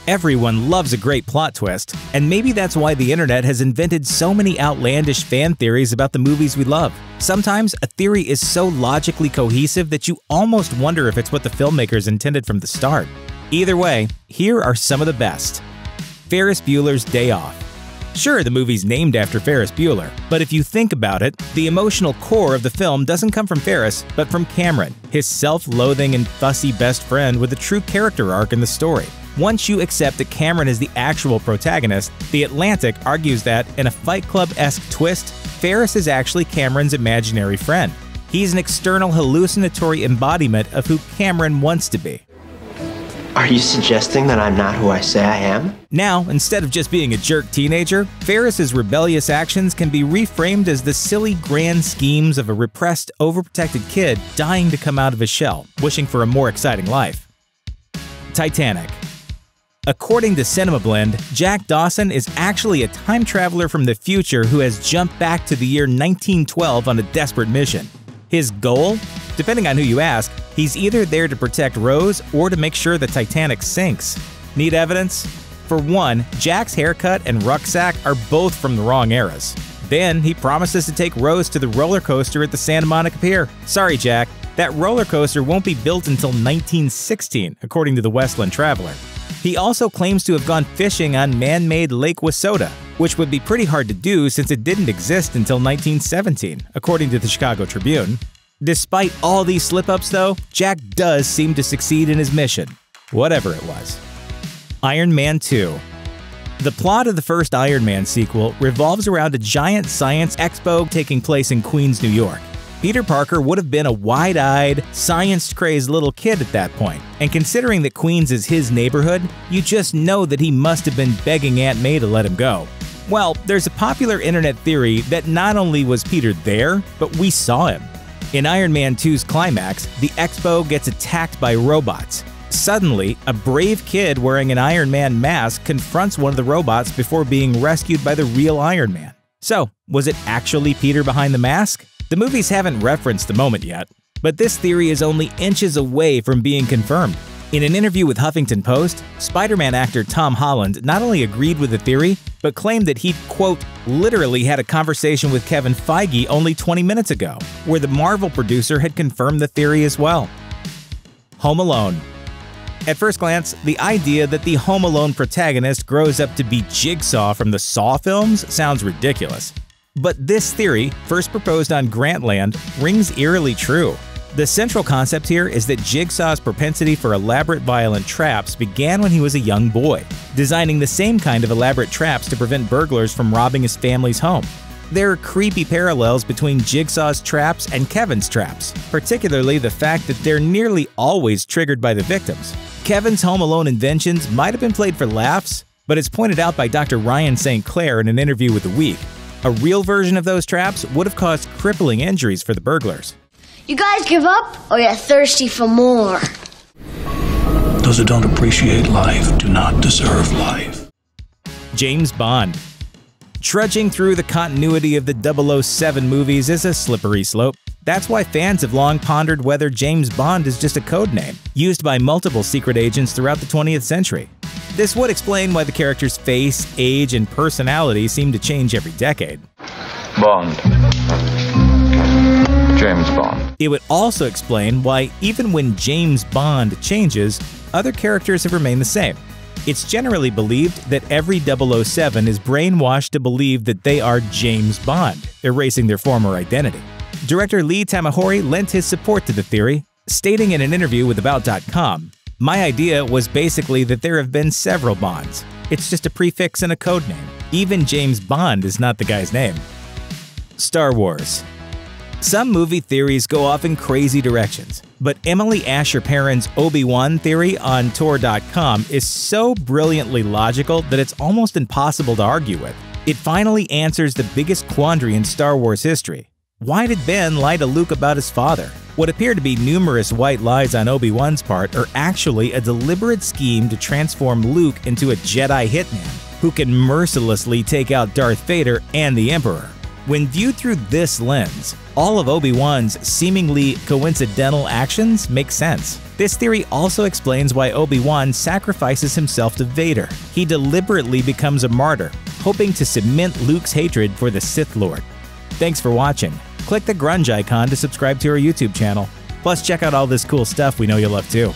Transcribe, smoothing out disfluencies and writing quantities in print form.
Everyone loves a great plot twist, and maybe that's why the internet has invented so many outlandish fan theories about the movies we love. Sometimes a theory is so logically cohesive that you almost wonder if it's what the filmmakers intended from the start. Either way, here are some of the best. Ferris Bueller's Day Off. Sure, the movie's named after Ferris Bueller, but if you think about it, the emotional core of the film doesn't come from Ferris, but from Cameron, his self-loathing and fussy best friend with a true character arc in the story. Once you accept that Cameron is the actual protagonist, The Atlantic argues that, in a Fight Club-esque twist, Ferris is actually Cameron's imaginary friend. He's an external hallucinatory embodiment of who Cameron wants to be. Are you suggesting that I'm not who I say I am? Now, instead of just being a jerk teenager, Ferris's rebellious actions can be reframed as the silly grand schemes of a repressed, overprotected kid dying to come out of his shell, wishing for a more exciting life. Titanic. According to Cinema Blend, Jack Dawson is actually a time traveler from the future who has jumped back to the year 1912 on a desperate mission. His goal? Depending on who you ask, he's either there to protect Rose or to make sure the Titanic sinks. Need evidence? For one, Jack's haircut and rucksack are both from the wrong eras. Then, he promises to take Rose to the roller coaster at the Santa Monica Pier. Sorry, Jack, that roller coaster won't be built until 1916, according to the Westland Traveler. He also claims to have gone fishing on man-made Lake Wissota, which would be pretty hard to do since it didn't exist until 1917, according to the Chicago Tribune. Despite all these slip-ups though, Jack does seem to succeed in his mission, whatever it was. Iron Man 2. The plot of the first Iron Man sequel revolves around a giant science expo taking place in Queens, New York. Peter Parker would have been a wide-eyed, science-crazed little kid at that point, and considering that Queens is his neighborhood, you just know that he must have been begging Aunt May to let him go. Well, there's a popular internet theory that not only was Peter there, but we saw him. In Iron Man 2's climax, the expo gets attacked by robots. Suddenly, a brave kid wearing an Iron Man mask confronts one of the robots before being rescued by the real Iron Man. So, was it actually Peter behind the mask? The movies haven't referenced the moment yet, but this theory is only inches away from being confirmed. In an interview with Huffington Post, Spider-Man actor Tom Holland not only agreed with the theory, but claimed that he'd, quote, literally had a conversation with Kevin Feige only 20 minutes ago, where the Marvel producer had confirmed the theory as well. Home Alone. At first glance, the idea that the Home Alone protagonist grows up to be Jigsaw from the Saw films sounds ridiculous. But this theory, first proposed on Grantland, rings eerily true. The central concept here is that Jigsaw's propensity for elaborate violent traps began when he was a young boy, designing the same kind of elaborate traps to prevent burglars from robbing his family's home. There are creepy parallels between Jigsaw's traps and Kevin's traps, particularly the fact that they're nearly always triggered by the victims. Kevin's Home Alone inventions might have been played for laughs, but it's pointed out by Dr. Ryan St. Clair in an interview with The Week. A real version of those traps would have caused crippling injuries for the burglars. You guys give up, or you're thirsty for more? Those who don't appreciate life do not deserve life. James Bond. Trudging through the continuity of the 007 movies is a slippery slope. That's why fans have long pondered whether James Bond is just a code name, used by multiple secret agents throughout the 20th century. This would explain why the character's face, age, and personality seem to change every decade. Bond. James Bond. It would also explain why, even when James Bond changes, other characters have remained the same. It's generally believed that every 007 is brainwashed to believe that they are James Bond, erasing their former identity. Director Lee Tamahori lent his support to the theory, stating in an interview with About.com, "My idea was basically that there have been several Bonds. It's just a prefix and a code name. Even James Bond is not the guy's name." Star Wars. Some movie theories go off in crazy directions, but Emily Asher Perrin's Obi-Wan theory on Tor.com is so brilliantly logical that it's almost impossible to argue with. It finally answers the biggest quandary in Star Wars history. Why did Ben lie to Luke about his father? What appear to be numerous white lies on Obi-Wan's part are actually a deliberate scheme to transform Luke into a Jedi hitman who can mercilessly take out Darth Vader and the Emperor. When viewed through this lens, all of Obi-Wan's seemingly coincidental actions make sense. This theory also explains why Obi-Wan sacrifices himself to Vader. He deliberately becomes a martyr, hoping to cement Luke's hatred for the Sith Lord. Thanks for watching. Click the grunge icon to subscribe to our YouTube channel. Plus, check out all this cool stuff we know you'll love too.